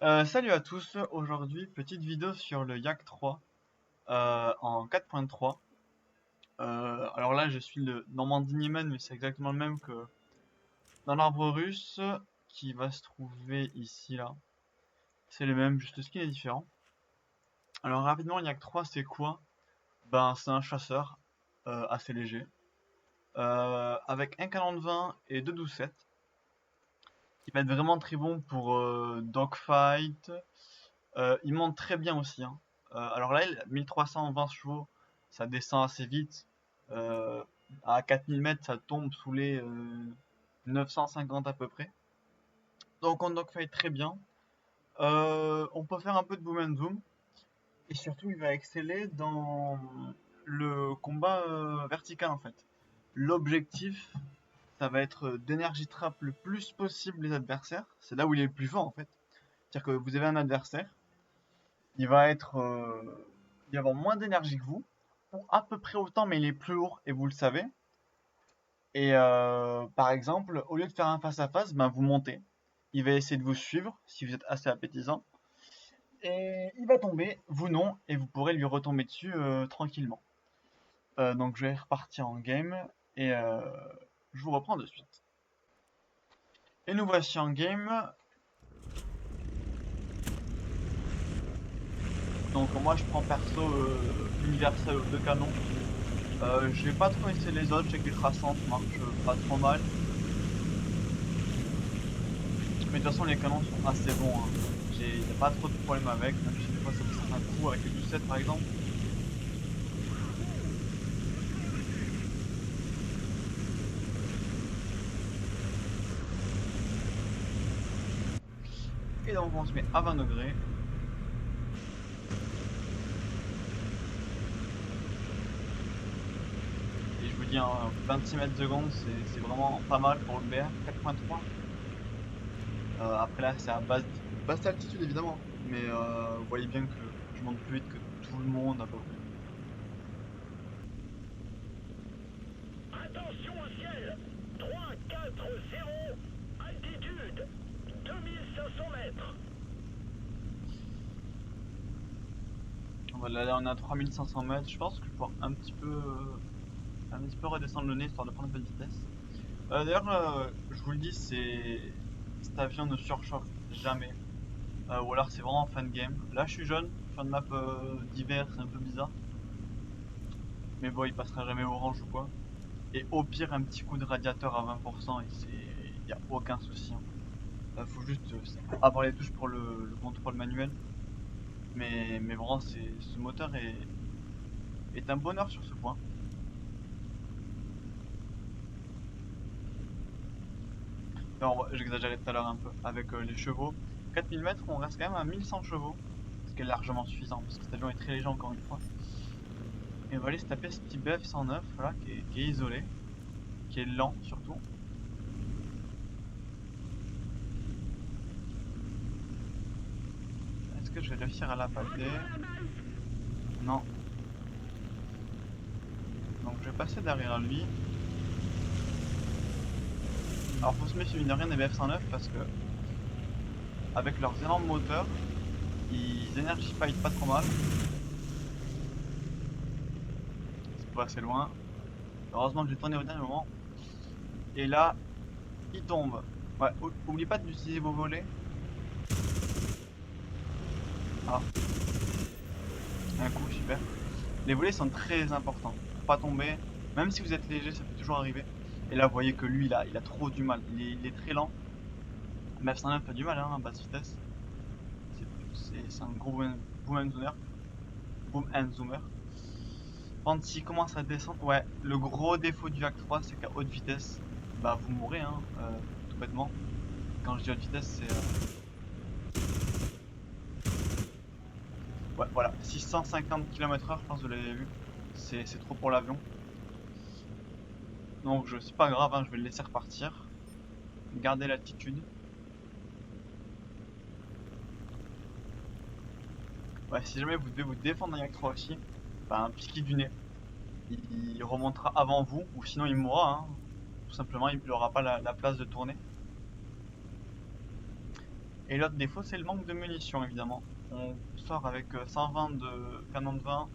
Salut à tous, aujourd'hui petite vidéo sur le Yak 3 en 4.3. Alors là je suis le Normandie Niemen, mais c'est exactement le même que dans l'arbre russe qui va se trouver ici là. C'est le même, juste le skin est différent. Alors rapidement, le Yak 3 c'est quoi? Ben c'est un chasseur assez léger avec un canon de 20 et deux 12-7 qui va être vraiment très bon pour dogfight. Il monte très bien aussi, hein. Alors là, 1320 chevaux, ça descend assez vite. Euh, à 4000 mètres, ça tombe sous les 950 à peu près. Donc on dogfight très bien. On peut faire un peu de boom and zoom. Et surtout, il va exceller dans le combat vertical en fait. L'objectif, ça va être d'énergie trap le plus possible les adversaires. C'est là où il est le plus fort en fait. C'est-à-dire que vous avez un adversaire, il va avoir moins d'énergie que vous, ou à peu près autant, mais il est plus lourd et vous le savez. Et par exemple, au lieu de faire un face à face, ben vous montez. Il va essayer de vous suivre si vous êtes assez appétissant. Et il va tomber, vous non, et vous pourrez lui retomber dessus tranquillement. Donc je vais repartir en game et je vous reprends de suite. Et nous voici en game. Donc moi je prends perso universel aux deux canons. Je vais pas trop essayer les autres, je sais que les traçantes marchent pas trop mal. Mais de toute façon les canons sont assez bons, hein. Y a pas trop de problèmes avec, même si des fois ça peut faire un coup avec les 17 par exemple. Et donc on se met à 20 degrés. Et je vous dis, hein, 26 mètres secondes, c'est vraiment pas mal pour le BR 4.3. Après là c'est à basse altitude évidemment. Mais vous voyez bien que je monte plus vite que tout le monde à peu près. Attention au ciel. 3-4-0. Altitude 2500 mètres. Voilà, là on est à 3500 mètres. Je pense que je vais pouvoir un petit peu redescendre le nez histoire de prendre un peu de vitesse. D'ailleurs, je vous le dis, cet avion ne surchauffe jamais. Ou alors c'est vraiment fin de game. Là je suis jeune, fin de map d'hiver, c'est un peu bizarre. Mais bon, il passera jamais orange ou quoi. Et au pire, un petit coup de radiateur à 20% et il n'y a aucun souci, hein. Faut juste avoir les touches pour le contrôle manuel. Mais vraiment, ce moteur est un bonheur sur ce point. Alors, j'exagérais tout à l'heure un peu avec les chevaux. 4000 mètres, on reste quand même à 1100 chevaux. Ce qui est largement suffisant parce que cet avion est très léger encore une fois. Et on va aller se taper ce petit BF 109 là, qui est isolé, qui est lent surtout. Est-ce que je vais réussir à l'appâter? Non. Donc je vais passer derrière lui. Alors faut se méfier mine de rien des BF-109 parce que avec leurs énormes moteurs, ils énergie fight pas trop mal. C'est pas assez loin. Heureusement que j'ai tourné au dernier moment. Et là, il tombe. Ouais, oublie pas d'utiliser vos volets. Ah, un coup, super. Les volets sont très importants. Pour pas tomber. Même si vous êtes léger, ça peut toujours arriver. Et là, vous voyez que lui, il a trop du mal. Il est très lent. Mais F-109 a du mal hein, à basse vitesse. C'est un gros boom and zoomer. Boom and zoomer. Quand il commence à descendre, ouais, le gros défaut du Hack 3, c'est qu'à haute vitesse, bah vous mourrez, hein, tout bêtement. Quand je dis haute vitesse, c'est. Ouais, voilà, 650 km/h, je pense que vous l'avez vu. C'est trop pour l'avion. Donc, c'est pas grave, hein, je vais le laisser repartir. Garder l'altitude. Ouais, si jamais vous devez vous défendre d'un Yak 3 aussi, bah un piqué du nez. Il remontera avant vous, ou sinon il mourra, hein. Tout simplement, il n'aura pas la place de tourner. Et l'autre défaut, c'est le manque de munitions, évidemment. On sort avec 120 de canon de 20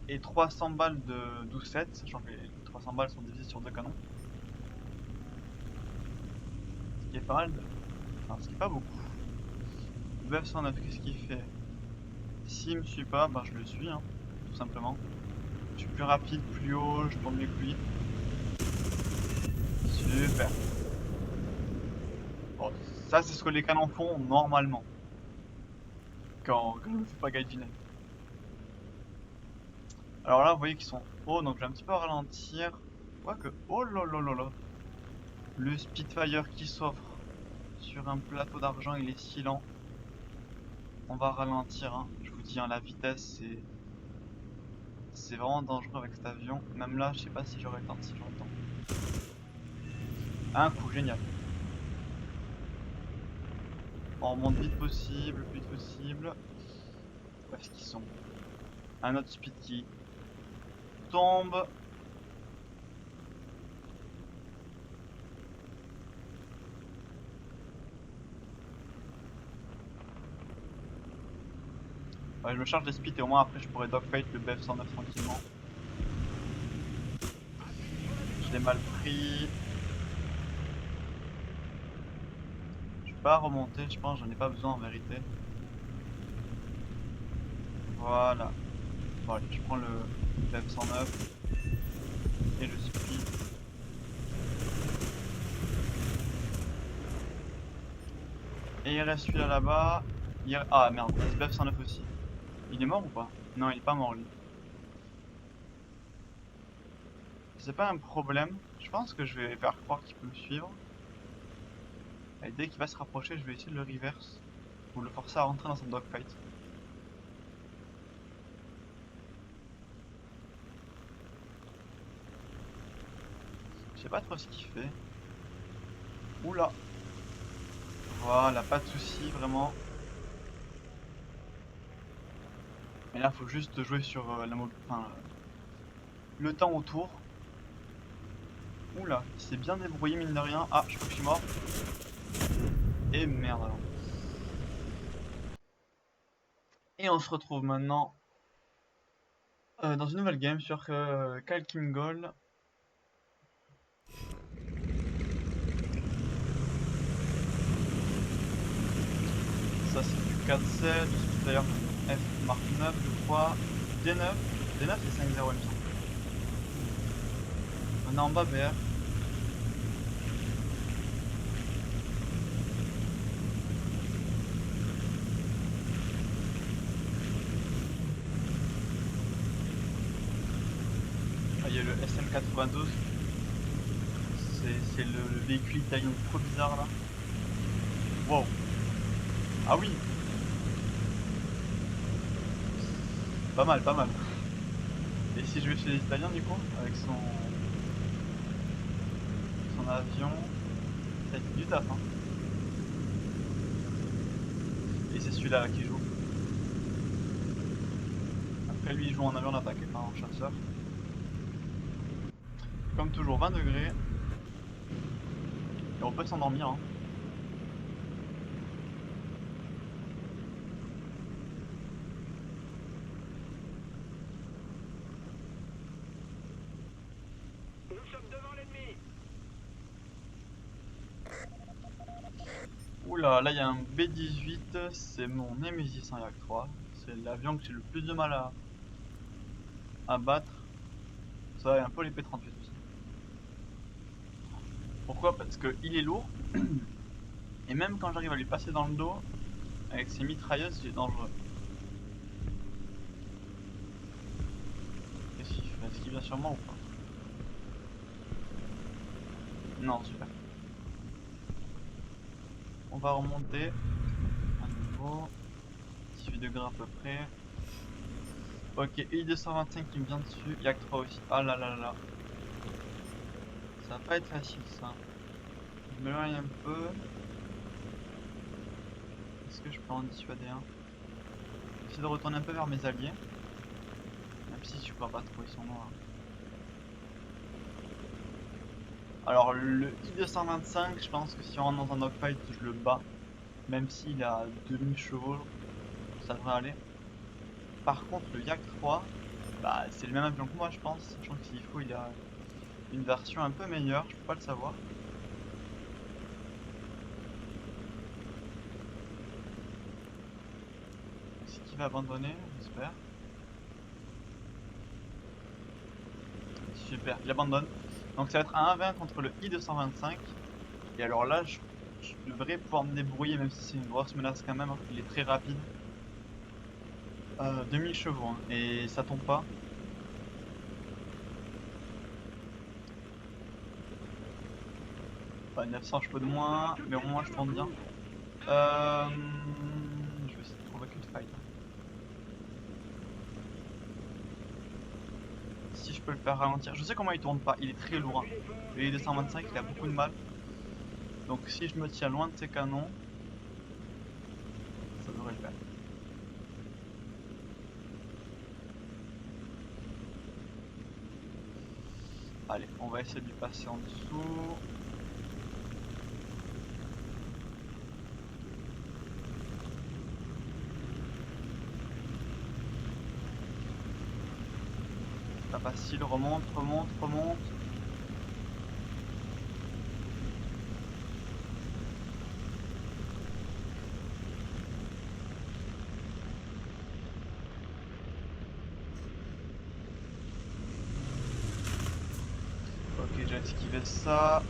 et 300 balles de 12-7, sachant que les 300 balles sont divisées sur deux canons. Ce qui est pas mal, enfin ce qui est pas beaucoup. Le BF-109, qu'est-ce qu'il fait? S'il me suit pas, ben je le suis, hein, tout simplement. Je suis plus rapide, plus haut, je tombe mieux que lui. Super. Bon, ça c'est ce que les canons font normalement. Quand je ne fais pas Gaijin. Alors là, vous voyez qu'ils sont hauts, donc je vais un petit peu ralentir. Quoique, oh là là là là. Le Spitfire qui s'offre sur un plateau d'argent, il est si lent. On va ralentir, hein. Je vous dis, hein, la vitesse, c'est vraiment dangereux avec cet avion. Même là, je sais pas si j'aurai le temps, si j'aurai le temps. Un coup, génial. On remonte vite possible, le plus vite possible. Où est-ce qu'ils sont? Un autre speed qui tombe. Ouais, je me charge des speeds et au moins après je pourrais dogfight le BF-109 tranquillement. Je l'ai mal pris. Je vais pas remonter, je pense, j'en ai pas besoin en vérité. Voilà. Bon, allez, je prends le BF-109 et le speed. Et il reste celui-là là-bas. Ah merde, il reste BF-109 aussi. Il est mort ou pas? Non, il est pas mort lui. C'est pas un problème. Je pense que je vais faire croire qu'il peut me suivre. Et dès qu'il va se rapprocher, je vais essayer de le reverse. Ou le forcer à rentrer dans son dogfight. Je sais pas trop ce qu'il fait. Oula. Voilà, pas de soucis vraiment. Et là, faut juste jouer sur le temps autour. Oula, il s'est bien débrouillé mine de rien. Ah, je crois que je suis mort. Et merde alors. Et on se retrouve maintenant dans une nouvelle game sur Kalkin Goal. Ça c'est du 4-7, d'ailleurs F marque 9 je crois. D9 c'est 5-0 il me semble. On est en bas BR. Ah, il y a le SM92. C'est le véhicule italien trop bizarre là. Wow. Ah oui. Pas mal, pas mal. Et si je vais chez les Italiens du coup, avec son avion, ça fait du taf hein. Et c'est celui-là qui joue. Après lui il joue en avion d'attaque et pas en chasseur. Comme toujours 20 degrés. Et on peut s'endormir hein. Nous sommes devant l'ennemi. Oula, là il y a un B-18, c'est mon Nemesis en Yak 3. C'est l'avion que j'ai le plus de mal à battre. Ça et un peu les P-38 aussi. Pourquoi? Parce qu'il est lourd. Et même quand j'arrive à lui passer dans le dos, avec ses mitrailleuses, il est dangereux. Qu'est-ce qu'il fait? Est-ce qu'il vient sur moi ou pas? Non, super. On va remonter à nouveau. 18 degrés à peu près. Ok, I-225 qui me vient dessus. Yak 3 aussi. Ah là là là. Ça va pas être facile ça. Je m'éloigne un peu. Est-ce que je peux en dissuader un? J'essaie de retourner un peu vers mes alliés. Même si je vois pas trop, ils sont noirs. Alors le I-225, je pense que si on rentre dans un dogfight, je le bats. Même s'il a 2000 chevaux, ça devrait aller. Par contre, le Yak 3, bah, c'est le même avion que moi, je pense. Sachant que s'il faut, il a une version un peu meilleure, je peux pas le savoir. C'est qui va abandonner, j'espère. Super, il abandonne. Donc ça va être un 1v1 contre le I-225. Et alors là, je devrais pouvoir me débrouiller, même si c'est une grosse menace quand même, hein. Il est très rapide. 2000 chevaux, hein, et ça tombe pas. Enfin, 900 chevaux de moins, mais au moins je tourne bien. Je vais essayer de provoquer une fight. Si je peux le faire ralentir. Je sais comment il tourne pas, il est très lourd, hein. Le I-225 il a beaucoup de mal. Donc si je me tiens loin de ses canons, ça devrait le faire. Allez, on va essayer de lui passer en dessous. C'est pas facile, remonte, remonte, remonte. Ok, j'ai esquivé ça.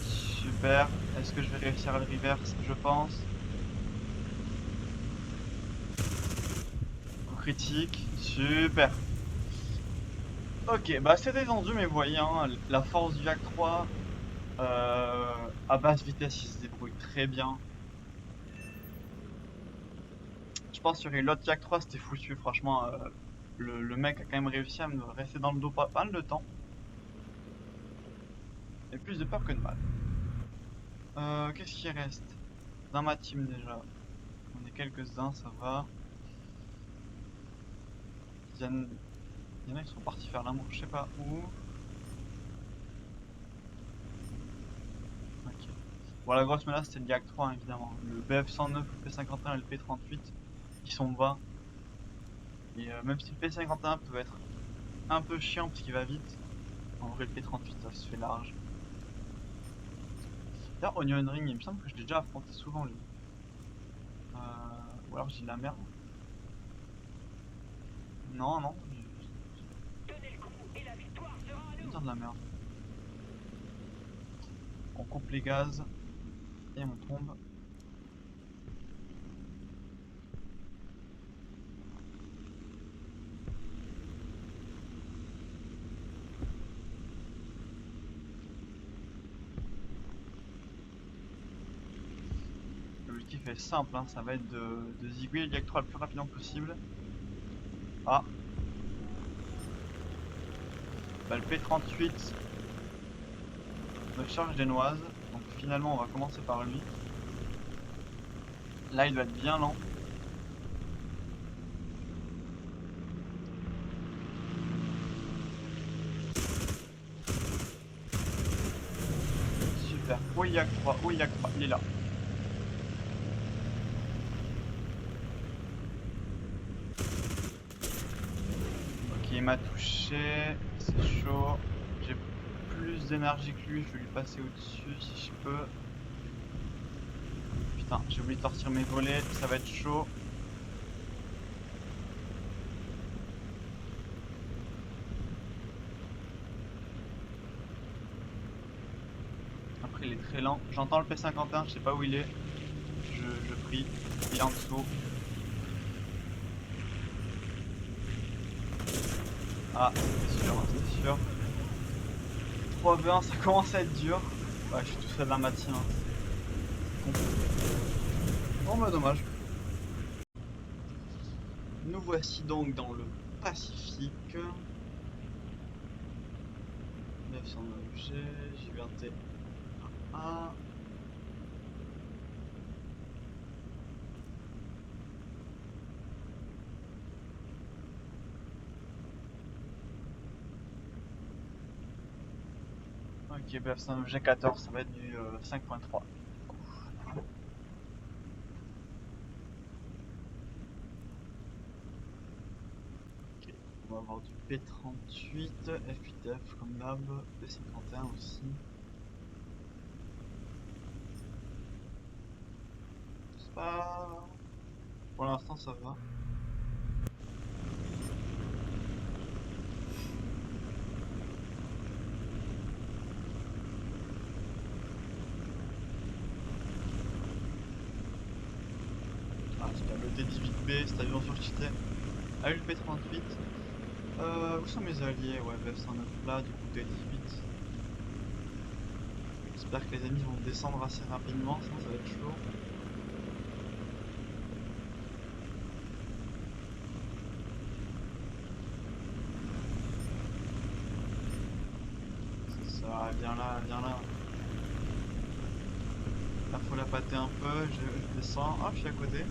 Super. Est-ce que je vais réussir à le reverse? Je pense. Coup critique. Super. Ok, bah c'était tendu, mais vous voyez, hein, la force du Yak 3, à basse vitesse, il se débrouille très bien. Je pense sur l'autre Yak 3, c'était foutu, franchement. Le mec a quand même réussi à me rester dans le dos pas mal de temps. Et plus de peur que de mal. Qu'est-ce qui reste dans ma team déjà? On est quelques-uns, ça va. Il y en a qui sont partis faire l'amour, je sais pas où. Ok. Bon, la grosse menace, c'est le Yak 3, évidemment. Le BF-109, le P-51 et le P-38, ils sont bas. Et même si le P-51 peut être un peu chiant parce qu'il va vite, en vrai, le P-38, ça se fait large. D'ailleurs, Onion Ring, il me semble que je l'ai déjà affronté souvent, lui. Ou alors j'ai de la merde. Non, non, Tenez le coup et la victoire sera à je vais nous. dire de la merde. On coupe les gaz et on tombe. L'objectif est simple, hein, ça va être de zigouiller le Yak 3 le plus rapidement possible. Ah, bah, le P-38 me charge des noises, donc finalement on va commencer par lui. Là il doit être bien lent. Super. Où est Yak 3? Où est Yak 3? Il est là. Ok, il m'a touché. C'est chaud. J'ai plus d'énergie que lui. Je vais lui passer au-dessus si je peux. Putain, j'ai oublié de sortir mes volets. Ça va être chaud. Après, il est très lent. J'entends le P51. Je sais pas où il est. Je prie. Il est en dessous. Ah, c'était sûr, hein, c'était sûr. 3v1, ça commence à être dur. Ouais, je suis tout seul dans ma team, hein. C'est compliqué. Bon, bah dommage. Nous voici donc dans le Pacifique. 909G, JVRT 1. Ok, BF5G14, ça va être du le 5.3. Ok, on va avoir du P38, F8F comme d'hab, P51 aussi. C'est pas... Pour l'instant ça va. Ah, c'est bien le T18B, cet avion surcheaté. Ah, le P38. Où sont mes alliés? Ouais, F109 là, du coup T18. J'espère que les ennemis vont descendre assez rapidement, sinon ça va être chaud. C'est ça, viens là, viens là. Là, faut la pâter un peu, je descends. Ah, je suis à côté.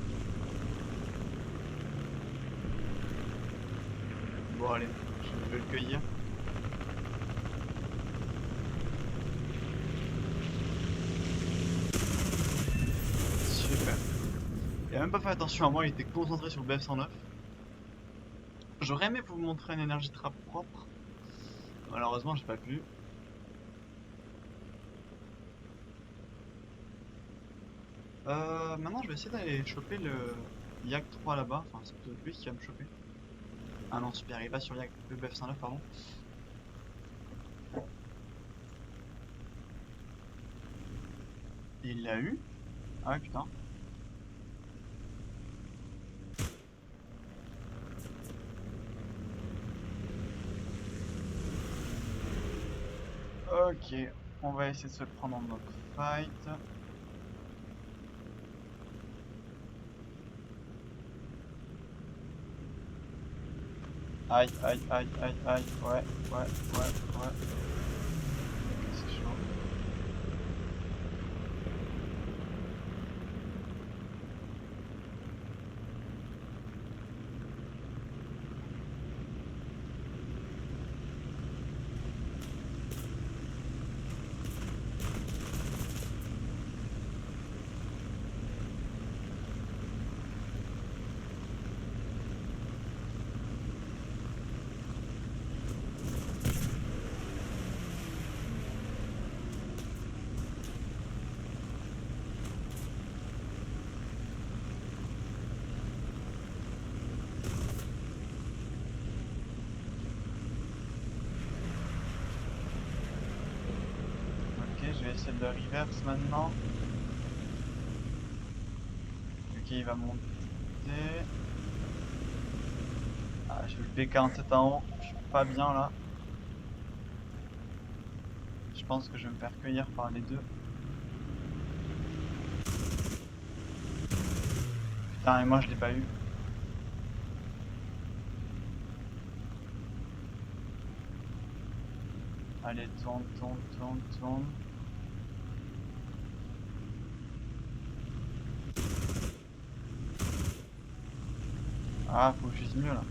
Bon, allez, je vais le cueillir. Super. Il a même pas fait attention à moi, il était concentré sur BF109. J'aurais aimé vous montrer une énergie trap propre. Malheureusement, j'ai pas pu. Maintenant, je vais essayer d'aller choper le Yak 3 là-bas. Enfin, c'est plutôt lui qui va me choper. Ah non, super, il va sur le BF109, pardon. Il l'a eu? Ah ouais, putain. Ok, on va essayer de se prendre en mode fight. Aïe, aïe, aïe, aïe, aïe, ouais, ouais, ouais, ouais. C'est chaud. Je vais essayer de reverse maintenant. Ok, il va monter. Ah, j'ai le P47 en haut. Je suis pas bien là. Je pense que je vais me faire cueillir par les deux. Putain, et moi je l'ai pas eu. Allez, tourne, tourne, tourne, tourne. Ah, faut que je vise mieux là.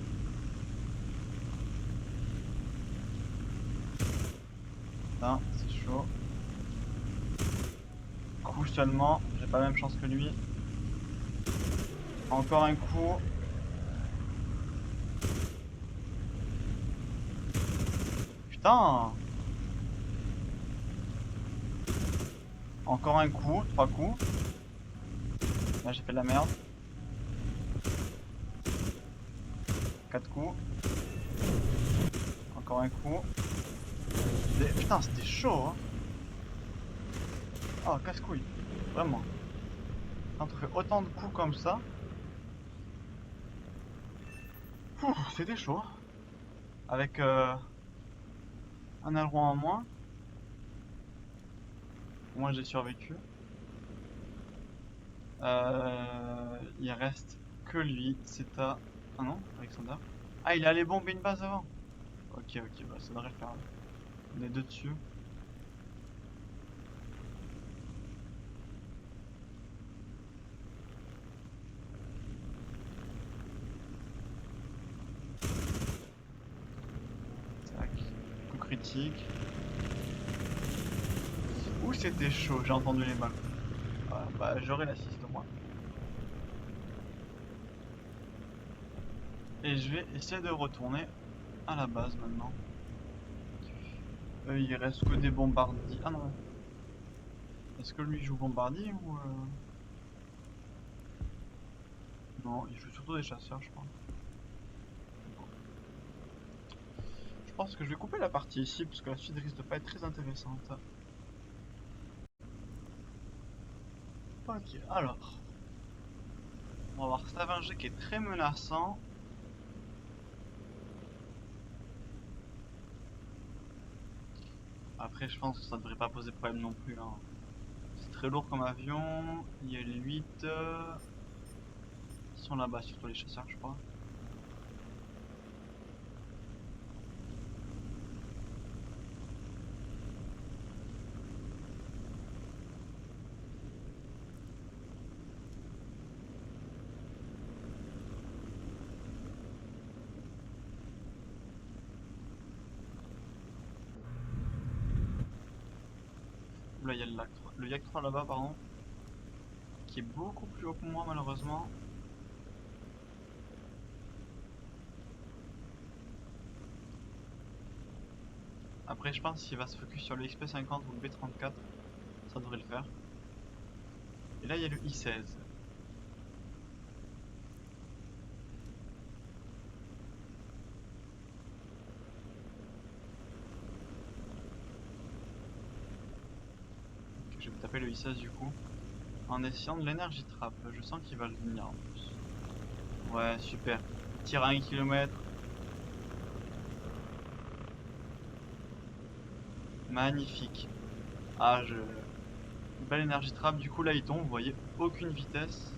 Putain, c'est chaud. Coup seulement, j'ai pas la même chance que lui. Encore un coup. Putain! Encore un coup, 3 coups. Là j'ai fait de la merde. 4 coups. Encore un coup. Putain, c'était chaud, hein. Oh, casse-couille. Vraiment. Quand on fait autant de coups comme ça. C'était chaud. Avec un aileron en moins. Moi j'ai survécu. Il reste que lui. C'est à... Ah non, Alexander. Ah, il allait bomber une base avant. Ok, ok, bah ça devrait le faire. On est deux dessus. Tac. Coup critique. Ouh, c'était chaud, j'ai entendu les balles. Bah j'aurai l'assist au moins. Et je vais essayer de retourner à la base maintenant. Il reste que des bombardiers. Ah non. Est-ce que lui joue bombardier ou Non, il joue surtout des chasseurs, je crois. Je pense que je vais couper la partie ici parce que la suite risque de pas être très intéressante. Ok, alors. On va voir Stavanger qui est très menaçant. Après, je pense que ça devrait pas poser problème non plus. Hein. C'est très lourd comme avion. Il y a les 8 qui sont là-bas, surtout les chasseurs, je crois. Là, il y a le Yak 3 là-bas, pardon. Qui est beaucoup plus haut que moi, malheureusement. Après, je pense qu'il va se focus sur le XP50 ou le B34. Ça devrait le faire. Et là, il y a le I16. Ok, je vais taper le I16 du coup. En essayant de l'énergie trap. Je sens qu'il va le venir en plus. Ouais, super. Il tire à 1 km. Magnifique. Ah, belle énergie trap. Du coup, là, il tombe. Vous voyez, aucune vitesse.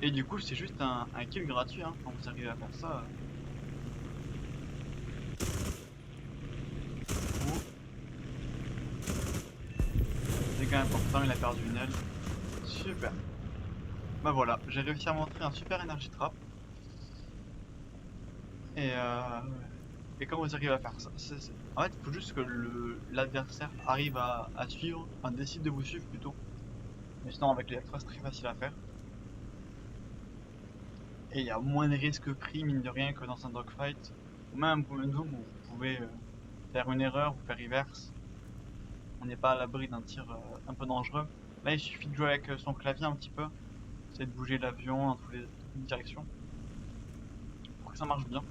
Et du coup, c'est juste un kill gratuit. Hein, quand vous arrivez à faire ça. Dégâts importants, il a perdu une aile. Super. Bah voilà, j'ai réussi à montrer un super énergie trap. Et, euh, et comment vous arrivez à faire ça En fait, il faut juste que l'adversaire arrive à suivre, enfin décide de vous suivre plutôt. Mais sinon, avec les F3, c'est très facile à faire. Et il y a moins de risques pris, mine de rien, que dans un dogfight. Ou même pour une zone où vous pouvez faire une erreur ou faire reverse. On n'est pas à l'abri d'un tir un peu dangereux. Là, il suffit de jouer avec son clavier un petit peu. Essayer de bouger l'avion dans toutes les directions. Pour que ça marche bien.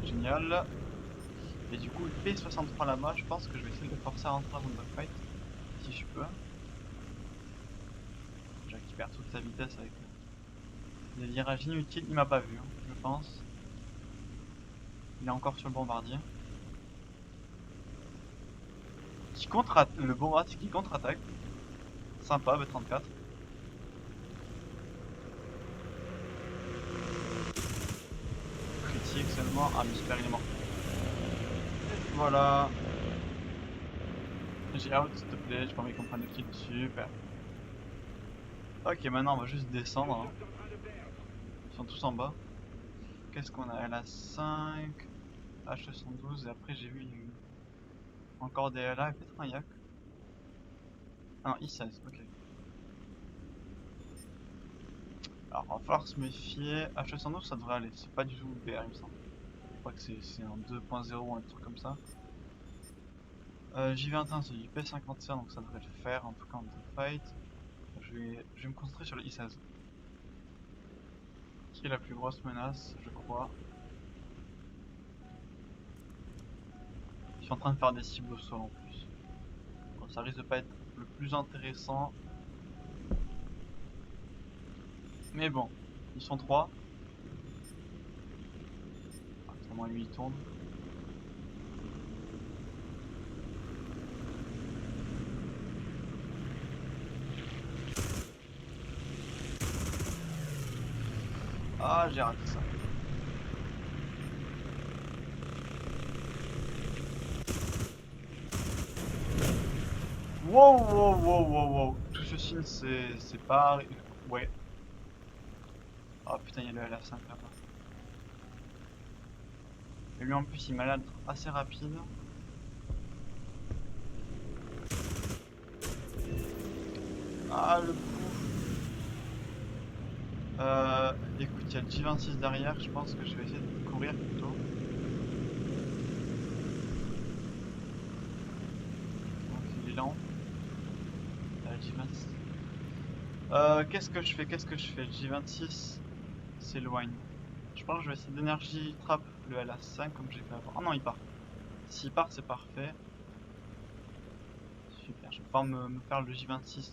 Génial. Et du coup, le P63 là-bas, je pense que je vais essayer de le forcer à rentrer dans un dogfight. Si je peux. J'acquiert toute sa vitesse avec des virages inutiles. Il m'a pas vu, hein, je pense. Il est encore sur le bombardier. Le bombardier qui contre-attaque. Sympa, B34. Critique seulement. Ah, mais super, il est mort. Et voilà. J'ai out, s'il te plaît. J'ai pas envie qu'on prenne le kill. Super. Ok, maintenant on va juste descendre. Hein. Ils sont tous en bas. Qu'est-ce qu'on a? LA5, H212, et après j'ai vu encore des LA et peut-être un Yak. Ah non, I16, ok. Alors, il va falloir se méfier. H212, ça devrait aller. C'est pas du tout BR, il me semble. Je crois que c'est un 2.0 ou un truc comme ça. JV21, c'est du P51, donc ça devrait le faire, en tout cas en fight. Je vais me concentrer sur le I16. Qui est la plus grosse menace, je crois. Je suis en train de faire des cibles au sol en plus. Bon, ça risque de pas être le plus intéressant. Mais bon, ils sont 3. Comment lui il tourne. Ah, j'ai raté ça. Wow, wow, wow, wow, wow. Tout ceci, c'est pas... Ouais. Oh putain, il y a le LA5 là-bas. Et lui en plus il m'a l'air d'être assez rapide. Ah le coup. Écoute, il y a le J26 derrière, je pense que je vais essayer de courir plutôt. Donc il est lent. Là, le J26. Qu'est-ce que je fais? Qu'est-ce que je fais? Le J26 s'éloigne. Je pense que je vais essayer d'énergie trap le LA5 comme j'ai fait avant. Oh non, il part. S'il part, c'est parfait. Super, je vais pouvoir me faire le J26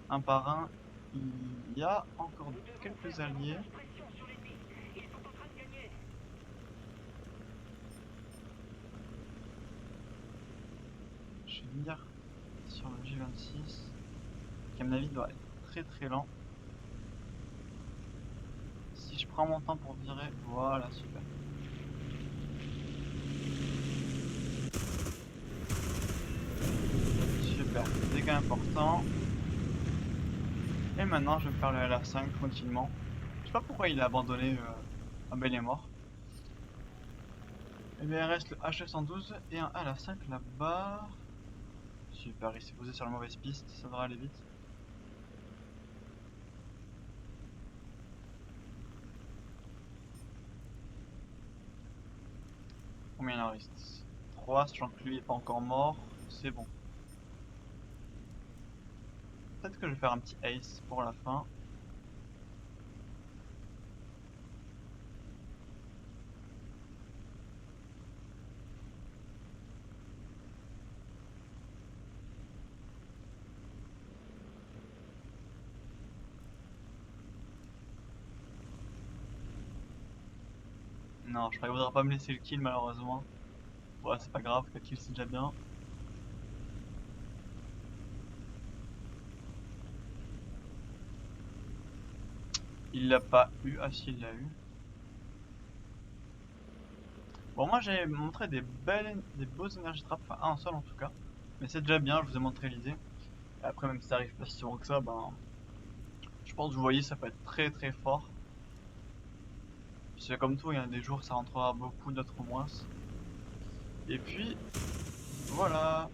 un par un. Il y a encore quelques alliés. Pression sur l'ennemi. Ils sont en train de gagner. Je vais venir sur le J26 qui à mon avis doit être très très lent. Si je prends mon temps pour virer, voilà, super. Super, dégâts importants. Et maintenant je vais me faire le LA5 tranquillement. Je sais pas pourquoi il a abandonné. Ah ben il est mort. Et bien il reste le H212 et un LA5 là-bas. Super, il s'est posé sur la mauvaise piste, ça devrait aller vite. Combien il en reste? 3, sachant que lui est pas encore mort, c'est bon. Peut-être que je vais faire un petit ace pour la fin. Non, je crois qu'il voudra pas me laisser le kill malheureusement. Ouais, c'est pas grave, 4 kills c'est déjà bien. Il l'a pas eu, ah si il l'a eu. Bon moi j'ai montré des beaux énergies trap, enfin un seul en tout cas. Mais c'est déjà bien, je vous ai montré l'idée. Et après même si ça arrive pas si souvent que ça, ben... Je pense que vous voyez ça peut être très très fort. C'est comme tout, il y a des jours ça rentrera beaucoup, d'autres moins. Et puis, voilà.